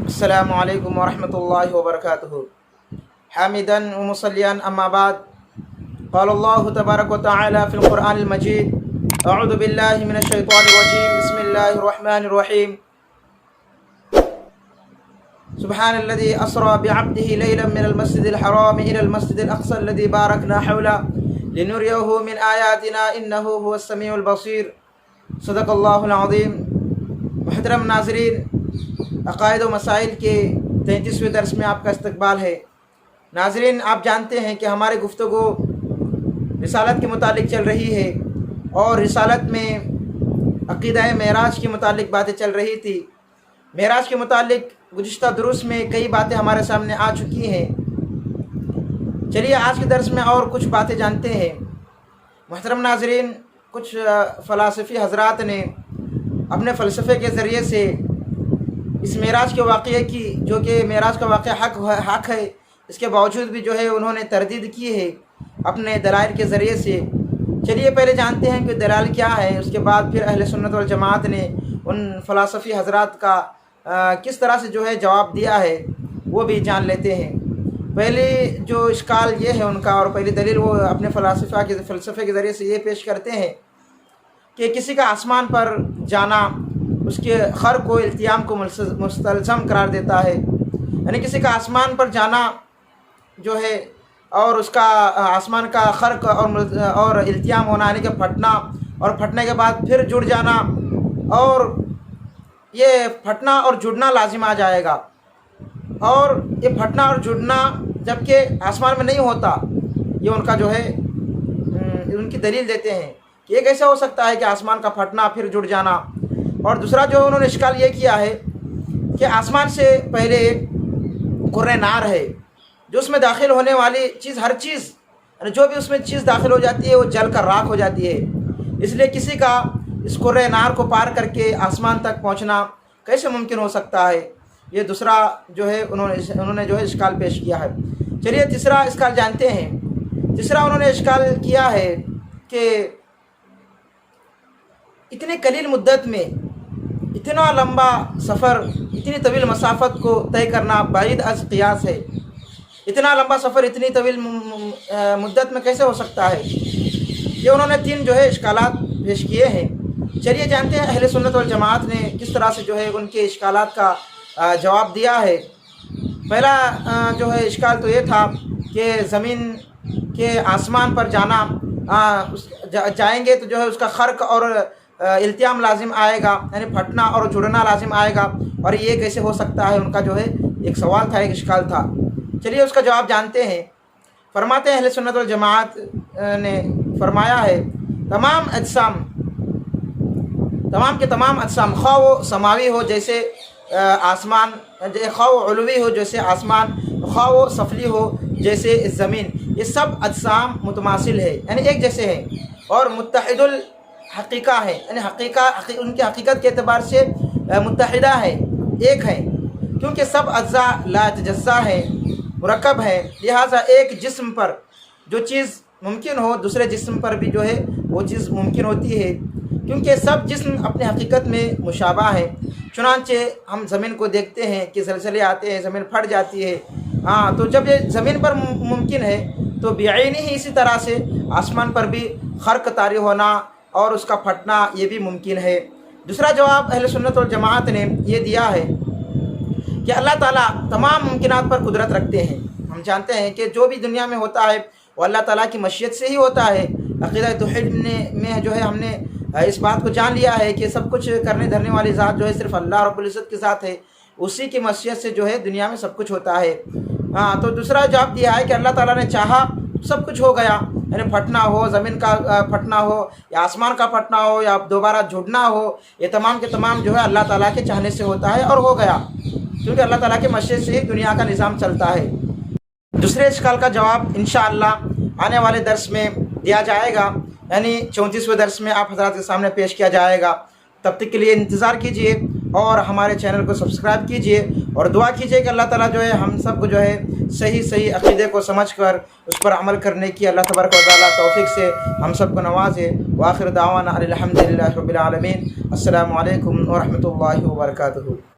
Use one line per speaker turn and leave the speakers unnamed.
السلام علیکم ورحمۃ اللہ وبرکاتہ حامدا ومصلیا اما بعد قال اللہ تبارک وتعالی فی القرآن المجید اعوذ باللہ من الشیطان الرجیم بسم اللہ الرحمن الرحیم سبحان الذي اسرى بعبده ليلا من المسجد الحرام الى المسجد الاقصى الذي باركنا حوله لنريه من آیاتنا انه هو السمیع البصیر صدق اللہ العظیم۔ محترم ناظرین، عقائد و مسائل کے 33ویں درس میں آپ کا استقبال ہے۔ ناظرین، آپ جانتے ہیں کہ ہماری گفتگو رسالت کے متعلق چل رہی ہے اور رسالت میں عقیدہ معراج کے متعلق باتیں چل رہی تھی۔ معراج کے متعلق گزشتہ دروس میں کئی باتیں ہمارے سامنے آ چکی ہیں۔ چلیے آج کے درس میں اور کچھ باتیں جانتے ہیں۔ محترم ناظرین، کچھ فلاسفی حضرات نے اپنے فلسفے کے ذریعے سے اس معراج کے واقعے کی، جو کہ معراج کا واقعہ حق ہے، اس کے باوجود بھی جو ہے انہوں نے تردید کی ہے اپنے دلائل کے ذریعے سے۔ چلیے پہلے جانتے ہیں کہ دلائل کیا ہے، اس کے بعد پھر اہل سنت والجماعت نے ان فلاسفی حضرات کا کس طرح سے جو ہے جواب دیا ہے وہ بھی جان لیتے ہیں۔ پہلی جو اشکال یہ ہے ان کا، اور پہلی دلیل وہ اپنے فلسفے کے ذریعے سے یہ پیش کرتے ہیں کہ کسی کا آسمان پر جانا اس کے خرق و التیام کو مستلزم قرار دیتا ہے، یعنی کسی کا آسمان پر جانا جو ہے اور اس کا آسمان کا خرق اور التیام ہونا، یعنی کہ پھٹنا، اور پھٹنے کے بعد پھر جڑ جانا، اور یہ پھٹنا اور جڑنا لازم آ جائے گا۔ اور یہ پھٹنا اور جڑنا جبکہ آسمان میں نہیں ہوتا، یہ ان کا جو ہے ان کی دلیل دیتے ہیں کہ یہ کیسے ہو سکتا ہے کہ آسمان کا پھٹنا پھر جڑ جانا۔ اور دوسرا جو انہوں نے اشکال یہ کیا ہے کہ آسمان سے پہلے کرۂ نار ہے، جو اس میں داخل ہونے والی چیز، ہر چیز یعنی جو بھی اس میں چیز داخل ہو جاتی ہے وہ جل کر راکھ ہو جاتی ہے۔ اس لیے کسی کا اس کرۂ نار کو پار کر کے آسمان تک پہنچنا کیسے ممکن ہو سکتا ہے، یہ دوسرا جو ہے انہوں نے جو ہے اشکال پیش کیا ہے۔ چلیے تیسرا اشکال جانتے ہیں۔ تیسرا انہوں نے اشکال کیا ہے کہ اتنے قلیل مدت میں اتنا لمبا سفر، اتنی طویل مسافت کو طے کرنا بعید از قیاس ہے۔ اتنا لمبا سفر اتنی طویل مدت میں کیسے ہو سکتا ہے؟ یہ انہوں نے 3 جو ہے اشکالات پیش کیے ہیں۔ چلیے جانتے ہیں اہل سنت والجماعت نے کس طرح سے جو ہے ان کے اشکالات کا جواب دیا ہے۔ پہلا جو ہے اشکال تو یہ تھا کہ زمین کے آسمان پر جانا، جائیں گے تو جو ہے اس کا خرق اور التیام لازم آئے گا، یعنی پھٹنا اور جڑنا لازم آئے گا، اور یہ کیسے ہو سکتا ہے؟ ان کا جو ہے ایک سوال تھا، ایک اشکال تھا۔ چلیے اس کا جواب جانتے ہیں۔ فرماتے ہیں اہل سنت والجماعت نے فرمایا ہے تمام کے تمام اجسام، خواہ وہ سماوی ہو جیسے آسمان، خواہ وہ علوی ہو جیسے آسمان، خواہ وہ سفلی ہو جیسے زمین، یہ سب اجسام متماثل ہے، یعنی ایک جیسے ہیں اور متحد الحقیقہ ہے، یعنی ان کی حقیقت کے اعتبار سے متحدہ ہے، ایک ہے، کیونکہ سب اجزاء لا یتجزا ہے، مرکب ہے، لہٰذا ایک جسم پر جو چیز ممکن ہو دوسرے جسم پر بھی جو ہے وہ چیز ممکن ہوتی ہے، کیونکہ سب جسم اپنی حقیقت میں مشابہ ہے۔ چنانچہ ہم زمین کو دیکھتے ہیں کہ زلزلے آتے ہیں، زمین پھٹ جاتی ہے، تو جب یہ زمین پر ممکن ہے تو بعینی ہی اسی طرح سے آسمان پر بھی خرق طاری ہونا اور اس کا پھٹنا یہ بھی ممکن ہے۔ دوسرا جواب اہل سنت والجماعت نے یہ دیا ہے کہ اللہ تعالیٰ تمام ممکنات پر قدرت رکھتے ہیں۔ ہم جانتے ہیں کہ جو بھی دنیا میں ہوتا ہے وہ اللہ تعالیٰ کی مشیت سے ہی ہوتا ہے۔ عقیدہ توحید میں جو ہے ہم نے اس بات کو جان لیا ہے کہ سب کچھ کرنے دھرنے والی ذات جو ہے صرف اللہ رب العزت کی ذات ہے، اسی کی مشیت سے جو ہے دنیا میں سب کچھ ہوتا ہے۔ تو دوسرا جواب دیا ہے کہ اللہ تعالیٰ نے چاہا سب کچھ ہو گیا، یعنی پھٹنا ہو، زمین کا پھٹنا ہو یا آسمان کا پھٹنا ہو یا دوبارہ جڑنا ہو، یہ تمام کے تمام جو ہے اللہ تعالیٰ کے چاہنے سے ہوتا ہے اور ہو گیا، کیونکہ اللہ تعالیٰ کے مشیت سے ہی دنیا کا نظام چلتا ہے۔ دوسرے اشکال کا جواب انشاءاللہ آنے والے درس میں دیا جائے گا، یعنی 34ویں درس میں آپ حضرات کے سامنے پیش کیا جائے گا۔ تب تک کے لیے انتظار کیجئے اور ہمارے چینل کو سبسکرائب کیجئے اور دعا کیجئے کہ اللہ تعالیٰ جو ہے ہم سب کو جو ہے صحیح عقیدے کو سمجھ کر اس پر عمل کرنے کی اللہ تبارک و تعالیٰ توفیق سے ہم سب کو نوازے۔ وآخر دعوانا الحمدللہ رب العالمین۔ السلام علیکم ورحمۃ اللہ وبرکاتہ۔